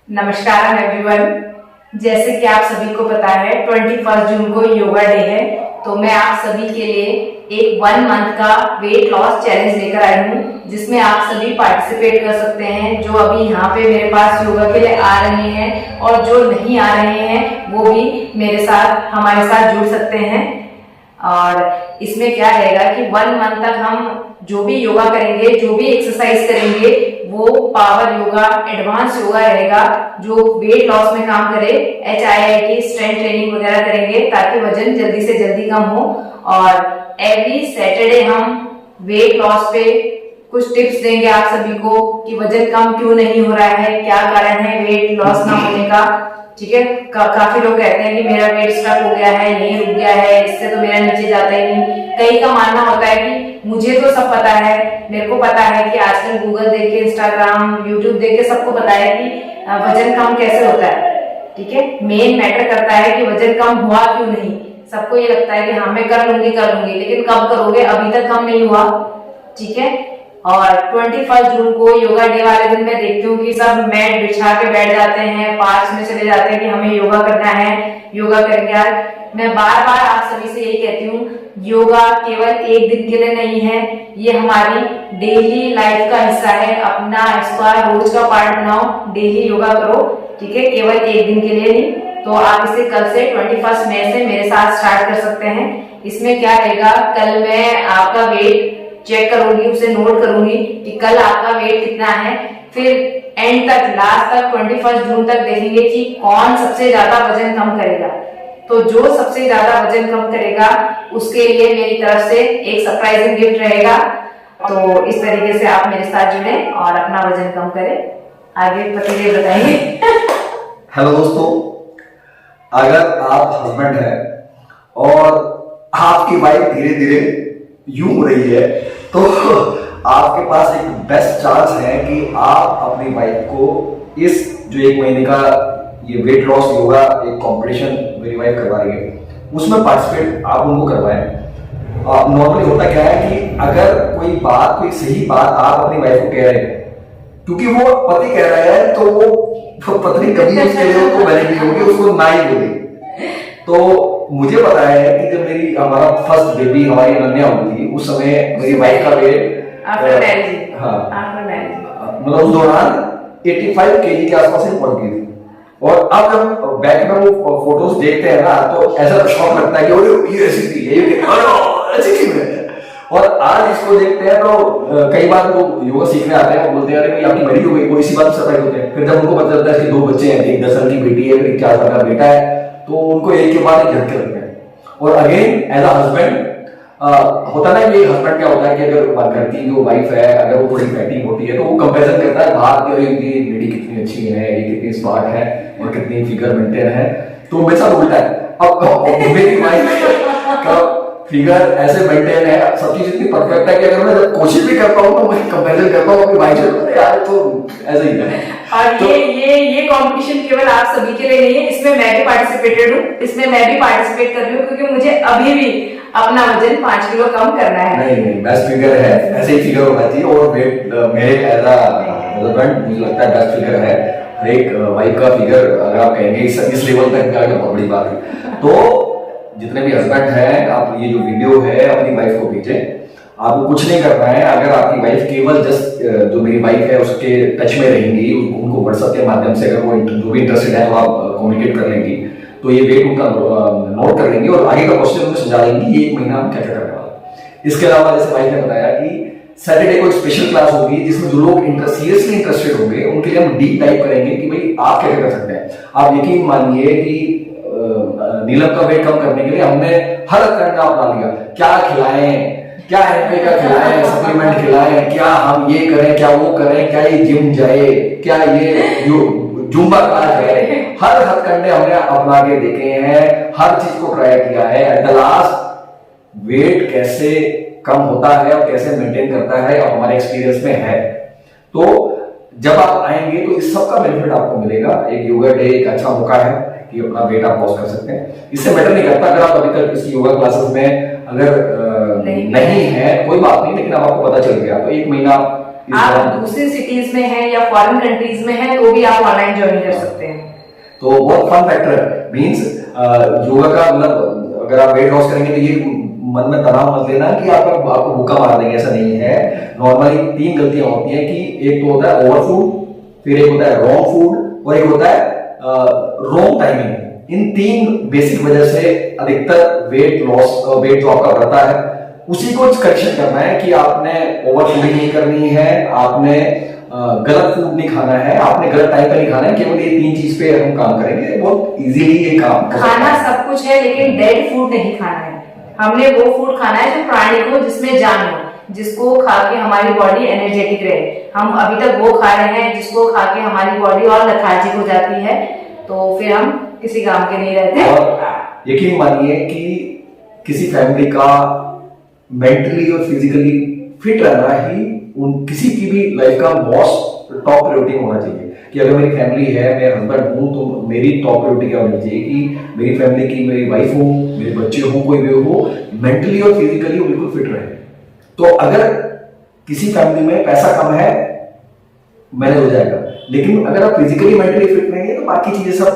नमस्कार एवरीवन। जैसे कि आप सभी को पता है 21 जून को योगा डे है, तो मैं आप सभी के लिए एक 1 मंथ का वेट लॉस चैलेंज लेकर आई हूँ, जिसमें आप सभी पार्टिसिपेट कर सकते हैं। जो अभी यहाँ पे मेरे पास योगा के लिए आ रहे हैं और जो नहीं आ रहे हैं वो भी मेरे साथ हमारे साथ जुड़ सकते हैं। और इसमें क्या रहेगा कि 1 मंथ तक हम जो भी योगा करेंगे, जो भी एक्सरसाइज करेंगे, वो पावर योगा, एडवांस योगा रहेगा जो वेट लॉस में काम करे। HIIT स्ट्रेंथ ट्रेनिंग वगैरह करेंगे ताकि वजन जल्दी से जल्दी कम हो। और एवरी सैटरडे हम वेट लॉस पे कुछ टिप्स देंगे आप सभी को कि वजन कम क्यों नहीं हो रहा है, क्या कारण है वेट लॉस ना होने का। ठीक है, काफी लोग कहते हैं कि मेरा वेट स्टक हो गया है, यही रुक गया है, इससे तो मेरा नीचे जाता ही नहीं। कई का मानना होता है कि मुझे तो सब पता है, मेरे को पता है कि आजकल गूगल देख के, इंस्टाग्राम, यूट्यूब देख के सबको पता है कि वजन कम कैसे होता है। ठीक है, मेन मैटर करता है कि वजन कम हुआ क्यों नहीं। सबको ये लगता है कि हाँ मैं कर लूंगी, लेकिन कब करोगे, अभी तक कम नहीं हुआ। ठीक है, और 21 जून को योगा डे वाले दिन मैं देखती हूँ कि सब मैट बिछा के बैठ जाते हैं, पार्क में चले जाते हैं कि हमें योगा करना है, योगा करेंगे आज। मैं बार बार आप सभी से यही कहती हूँ, योगा केवल एक दिन के लिए नहीं है, ये हमारी डेली लाइफ का हिस्सा है। अपना इसका रोज का पार्ट बनाओ, डेली योगा करो। ठीक है, केवल एक दिन के लिए नहीं। तो आप इसे कल से 21 मई से मेरे साथ स्टार्ट कर सकते हैं। इसमें क्या रहेगा, कल मैं आपका वेट चेक करूंगी, उसे नोट करूंगी कि कल आपका वेट कितना है। फिर एंड तक, लास्ट तक 21 जून तक देखेंगे कि कौन सबसे ज्यादा वजन कम करेगा। तो जो सबसे ज्यादा वजन कम करेगा उसके लिए मेरी तरफ से एक सरप्राइजिंग गिफ्ट रहेगा। तो इस तरीके से आप मेरे साथ जुड़े और अपना वजन कम करें। आगे पतिदेव बताएंगे। हेलो दोस्तों, अगर आप हस्बैंड हैं और आपकी वाइफ धीरे धीरे यूं हो रही है, तो आपके पास एक बेस्ट चांस है कि आप अपनी वाइफ को इस जो 1 महीने का ये वेट लॉस योगा एक कंपटीशन मेरी वाइफ करवा रही है, उसमें पार्टिसिपेट आप उनको करवाएं। नॉर्मली होता क्या है कि अगर कोई सही बात आप अपनी वाइफ को कह रहे हैं, क्योंकि वो पति कह रहा है तो वो पत्नी कभी उसके लिए उसको वैलिड नहीं होगी, उसको ना ही बोले। तो मुझे पता है कि जब हमारा फर्स्ट बेबी हमारी अनन्या हुई थी, उस समय मेरी वाइफ का वेट मतलब उस दौरान 85 kg के आसपास ही पहुंच गई थी। और अब जब बैक में वो फोटोज देखते हैं ना, तो ऐसा शौक लगता है कि ये ऐसी थी, ऐसी क्यों है। और आज इसको देखते हैं तो कई बार लोग योगा सीखने आते हैं और बोलते हैं अरे आपकी बड़ी हो गई, कोई इसी बात से सरप्राइज होते हैं। फिर जब उनको पता चलता है कि 2 बच्चे हैं, एक 10 साल की बेटी है, एक 4 साल का बेटा है, तो उनको एक के बाद एक झटके लगते हैं। और अगेन एज अ हस्बैंड होता ना, ये हस्बैंड क्या होता है कि अगर घर की जो वाइफ है अगर वो थोड़ी फैटी होती है तो वो कंपैरिजन करता है बाहर की, अरे ये लेडी कितनी अच्छी है, ये कितनी स्मार्ट है और कितनी फिगर मेंटेन है। तो मेरे साथ उल्टा है। अब मेरी वाइफ का फिगर ऐसे मेंटेन है, सब चीज इतनी परफेक्ट है कि अगर मैं कोशिश भी करता हूँ तो मैं कंपैरिजन करता हूँ अपनी वाइफ से, यार तो ऐसा ही है। और तो, ये कंपटीशन केवल आप सभी के लिए नहीं है, इसमें मैं भी पार्टिसिपेटेड हूँ, इसमें मैं भी पार्टिसिपेट कर रही हूँ, क्योंकि मुझे अभी भी अपना वजन 5 किलो कम करना है। नहीं, बेस्ट फिगर है, ऐसे ही फिगर होना चाहिए। और वेट मेरे एज अ हस्बैंड मुझे लगता है बेस्ट फिगर है। हर एक वाइफ का फिगर अगर आप कहेंगे इस लेवल तक जाके बहुत बड़ी बात है। तो जितने भी हस्बैंड हैं, आप ये जो वीडियो है अपनी वाइफ को भेजें। आपको कुछ नहीं करना है। अगर आपकी वाइफ केवल जस्ट जो मेरी वाइफ है उसके टच में रहेंगी, उनको व्हाट्सएप के माध्यम से अगर वो जो भी इंटरेस्टेड है तो आप कम्युनिकेट कर लेंगी, तो ये वेट उनका नोट कर लेंगे और आगे का क्वेश्चन उनको समझा देंगे ये 1 महीना हम क्या क्या करने वाले। इसके अलावा जैसे वाइफ ने बताया कि सैटरडे को एक स्पेशल क्लास होगी जिसमें जो लोग सीरियसली इंटरेस्टेड होंगे उनके लिए हम डीप डाइव करेंगे कि भाई आप क्या कर सकते हैं। आप यकीन मानिए कि नीलम का वेट कम करने के लिए हमने हर तरीका अपना लिया। क्या खिलाएं, क्या एमपी का खिलाएं, सप्लीमेंट खिलाएं, क्या हम ये करें, क्या वो करें, क्या ये जिम जाए, क्या ये जुम्बा क्लास है, हर हथकंडे हमने अपना के देखे हैं, हर चीज को ट्राई किया है। एट द लास्ट वेट कैसे कम होता है और कैसे मेंटेन करता है और हमारे एक्सपीरियंस में है। तो जब आप आएंगे तो इस सब का बेनिफिट आपको मिलेगा। एक योगा डे एक अच्छा मौका है कि अपना वेट आप लॉस कर सकते हैं। इससे मैटर नहीं करता अगर आप अभी तक इस योगा क्लासेस में अगर नहीं है, कोई बात नहीं, लेकिन अब आपको पता चल गया तो 1 महीना आप दूसरी सिटीज में हैं या फॉरेन कंट्रीज में हैं तो भी आप ऑनलाइन ज्वाइन कर सकते हैं। तो बहुत फन फैक्टर है। मींस योगा का मतलब अगर आप वेट लॉस करेंगे तो ये मन में तनाव मत लेना कि आपको भूखा मार देंगे, ऐसा नहीं है। नॉर्मली 3 गलतियां होती हैं कि एक तो होता है ओवर फूड, फिर एक होता है रॉन्ग फूड और एक होता है रॉन्ग टाइमिंग। इन 3 बेसिक वजह से अधिकतर वेट लॉस, वेट जो आपका बढ़ता है उसी को करेक्शन करना है कि आपने ओवर फूडिंग नहीं करनी है, आपने गलत फूड नहीं खाना है, आपने गलत टाइम पे नहीं खाना है। केवल ये 3 चीज पे हम काम करेंगे, बहुत इजीली ये काम खाना सब कुछ है लेकिन डेड फूड नहीं खाना है। हमने वो फूड खाना है जो प्राणिक हो, जिसमें जान हो, जिसको खा के हमारी बॉडी एनर्जेटिक रहे। हम अभी तक वो खा रहे हैं जिसको खा के हमारी बॉडी और लेथार्जिक हो जाती है, तो फिर हम किसी काम के नहीं रहते। और यकीन मानिए कि किसी फैमिली का मेंटली और फिजिकली फिट रहना ही उन किसी की भी लाइफ का मोस्ट टॉप प्रायोरिटी होना चाहिए। कि अगर मेरी फैमिली है, मैं हस्बैंड हूं, तो मेरी टॉप प्रायोरिटी क्या होनी चाहिए कि मेरी फैमिली की, मेरी वाइफ हो, मेरे बच्चे हो, कोई भी हो, मेंटली और फिजिकली वो बिल्कुल फिट रहे। तो अगर किसी फैमिली में पैसा कम है मैनेज हो जाएगा, लेकिन अगर आप फिजिकली मेंटली फिट नहीं है तो बाकी चीजें सब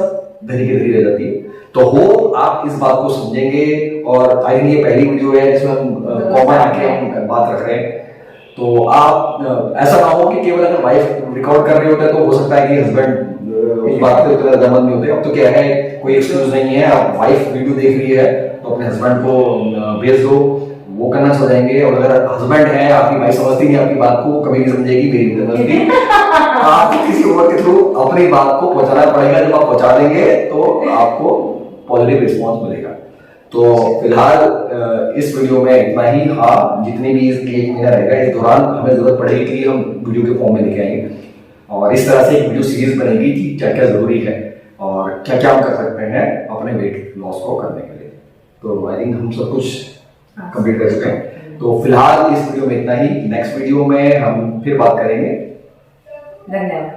धरी की धरी रह जाती है। तो हो आप इस बात को समझेंगे। और आई थिंक ये पहली वीडियो है जिसमें हम कॉमन आके हम बात रख रहे हैं। तो आप ऐसा ना हो कि केवल अगर वाइफ रिकॉर्ड कर रहे होते हैं तो हो सकता है कि हस्बैंड उस बात पे उतना ज्यादा मन नहीं होते। अब तो क्या है, कोई एक्सक्यूज नहीं है। आप वाइफ वीडियो देख रही है तो अपने हस्बैंड को भेज दो, वो करना समझ जाएंगे। और अगर हस्बैंड है, आपकी वाइफ समझती नहीं आपकी बात को, कभी नहीं समझेगी, मेरी भी समझती आपको किसी और के थ्रू अपनी बात को पहुंचाना पड़ेगा। जब आप पहुंचा देंगे तो आपको पॉजिटिव रिस्पॉन्स मिलेगा। तो फिलहाल इस वीडियो में इतना ही। हाँ, जितनी भी इस 1 महीना रहेगा, इस दौरान हमें जरूरत पड़ेगी कि हम वीडियो के फॉर्म में लेके आएंगे और इस तरह से एक वीडियो सीरीज बनेगी कि क्या क्या जरूरी है और क्या क्या हम कर सकते हैं अपने वेट लॉस को करने के लिए। तो आई थिंक हम सब कुछ कंप्लीट कर चुके हैं। तो फिलहाल इस वीडियो में इतना ही। नेक्स्ट वीडियो में हम फिर बात करेंगे। धन्यवाद।